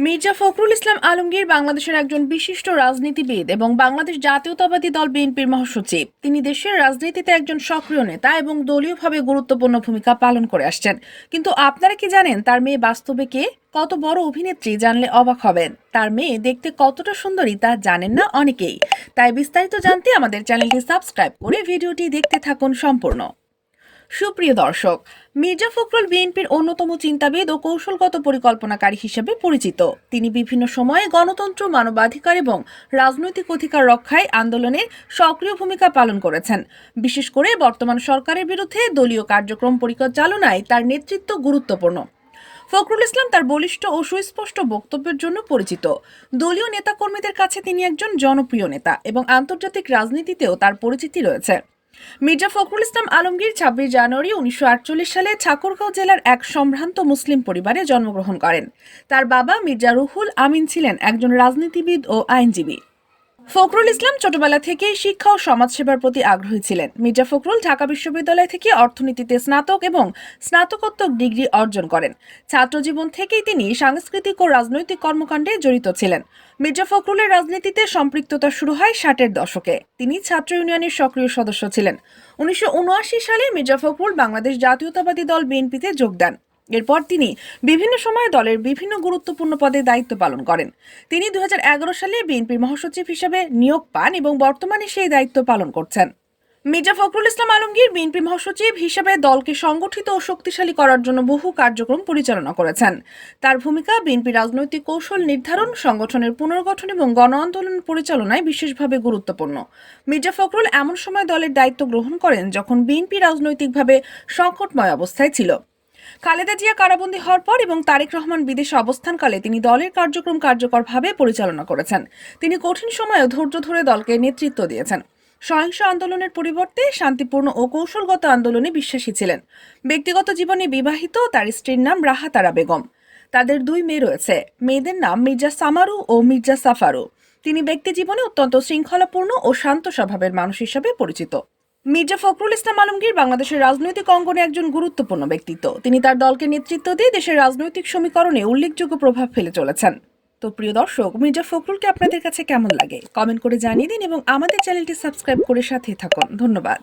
মির্জা ফখরুল ইসলাম আলমগীর বাংলাদেশের একজন বিশিষ্ট রাজনীতিবিদ এবং বাংলাদেশ জাতীয়তাবাদী দল বিএনপির মহাসচিব। তিনি দেশের রাজনীতিতে একজন সক্রিয় নেতা এবং দলীয়ভাবে গুরুত্বপূর্ণ ভূমিকা পালন করে আসছেন। কিন্তু আপনারা কি জানেন তার মেয়ে বাস্তবে কে? কত বড় অভিনেত্রী জানলে অবাক হবেন। তার মেয়ে দেখতে কতটা সুন্দরী তা জানেন না অনেকেই। তাই বিস্তারিত জানতে আমাদের চ্যানেলটি সাবস্ক্রাইব করে ভিডিওটি দেখতে থাকুন সম্পূর্ণ। সুপ্রিয় দর্শক, মির্জা ফখরুল বিএনপির অন্যতম চিন্তাবিদ ও কৌশলগত পরিকল্পনাকারী হিসেবে পরিচিত। তিনি বিভিন্ন সময়ে গণতন্ত্র, মানবাধিকার এবং রাজনৈতিক অধিকার রক্ষায় আন্দোলনের সক্রিয় ভূমিকা পালন করেছেন। বিশেষ করে বর্তমান সরকারের বিরুদ্ধে দলীয় কার্যক্রম পরিচালনায় তার নেতৃত্ব গুরুত্বপূর্ণ। ফখরুল ইসলাম তার বলিষ্ঠ ও সুস্পষ্ট বক্তব্যের জন্য পরিচিত। দলীয় নেতাকর্মীদের কাছে তিনি একজন জনপ্রিয় নেতা এবং আন্তর্জাতিক রাজনীতিতেও তার পরিচিতি রয়েছে। মির্জা ফখরুল ইসলাম আলমগীর ২৬ জানুয়ারি ১৯৪৮ সালে ঠাকুরগাঁও জেলার এক সম্ভ্রান্ত মুসলিম পরিবারে জন্মগ্রহণ করেন। তার বাবা মির্জা রুহুল আমিন ছিলেন একজন রাজনীতিবিদ ও আইনজীবী। ফখরুল ইসলাম ছোটবেলা থেকেই শিক্ষা ও সমাজসেবার প্রতি আগ্রহী ছিলেন। মির্জা ফখরুল ঢাকা বিশ্ববিদ্যালয় থেকে অর্থনীতিতে স্নাতক এবং স্নাতকোত্তর ডিগ্রি অর্জন করেন। ছাত্রজীবন থেকেই তিনি সাংস্কৃতিক ও রাজনৈতিক কর্মকাণ্ডে জড়িত ছিলেন। মির্জা ফখরুলের রাজনীতিতে সম্পৃক্ততা শুরু হয় ৬০-এর দশকে। তিনি ছাত্র ইউনিয়নের সক্রিয় সদস্য ছিলেন। ১৯৭৯ সালে মির্জা ফখরুল বাংলাদেশ জাতীয়তাবাদী দল বিএনপিতে যোগ দেন। এরপর তিনি বিভিন্ন সময়ে দলের বিভিন্ন গুরুত্বপূর্ণ পদে দায়িত্ব পালন করেন। তিনি ২০১১ সালে বিএনপির মহাসচিব হিসেবে নিয়োগ পান এবং বর্তমানে সেই দায়িত্ব পালন করছেন। মির্জা ফখরুল ইসলাম আলমগীর বিএনপি মহাসচিব হিসেবে দলকে সংগঠিত ও শক্তিশালী করার জন্য বহু কার্যক্রম পরিচালনা করেছেন। তার ভূমিকা বিএনপি রাজনৈতিক কৌশল নির্ধারণ, সংগঠনের পুনর্গঠন এবং গণ আন্দোলন পরিচালনায় বিশেষভাবে গুরুত্বপূর্ণ। মির্জা ফখরুল এমন সময় দলের দায়িত্ব গ্রহণ করেন যখন বিএনপি রাজনৈতিকভাবে সংকটময় অবস্থায় ছিল। খালেদা জিয়া কারাবন্দী হওয়ার পর এবং তারেক রহমান বিদেশে অবস্থানকালে তিনি দলের কার্যক্রম কার্যকরভাবে পরিচালনা করেছেন। তিনি কঠিন সময়ে ধৈর্য ধরে দলকে নেতৃত্ব দিয়েছেন। সহিংস আন্দোলনের পরিবর্তে শান্তিপূর্ণ ও কৌশলগত আন্দোলনে বিশ্বাসী ছিলেন। ব্যক্তিগত জীবনে বিবাহিত, তার স্ত্রীর নাম রাহাতারা বেগম। তাদের ২ মেয়ে রয়েছে। মেয়েদের নাম মির্জা সামারু ও মির্জা সাফারু। তিনি ব্যক্তি জীবনে অত্যন্ত শৃঙ্খলাপূর্ণ ও শান্ত স্বভাবের মানুষ হিসেবে পরিচিত। মির্জা ফখরুল ইসলাম আলমগীর বাংলাদেশের রাজনৈতিক অঙ্গনে একজন গুরুত্বপূর্ণ ব্যক্তিত্ব। তিনি তার দলকে নেতৃত্ব দিয়ে দেশের রাজনৈতিক সমীকরণে উল্লেখযোগ্য প্রভাব ফেলে চলেছেন। তো প্রিয় দর্শক, মির্জা ফখরুলকে আপনাদের কাছে কেমন লাগে কমেন্ট করে জানিয়ে দিন এবং আমাদের চ্যানেলটি সাবস্ক্রাইব করে সাথে থাকুন। ধন্যবাদ।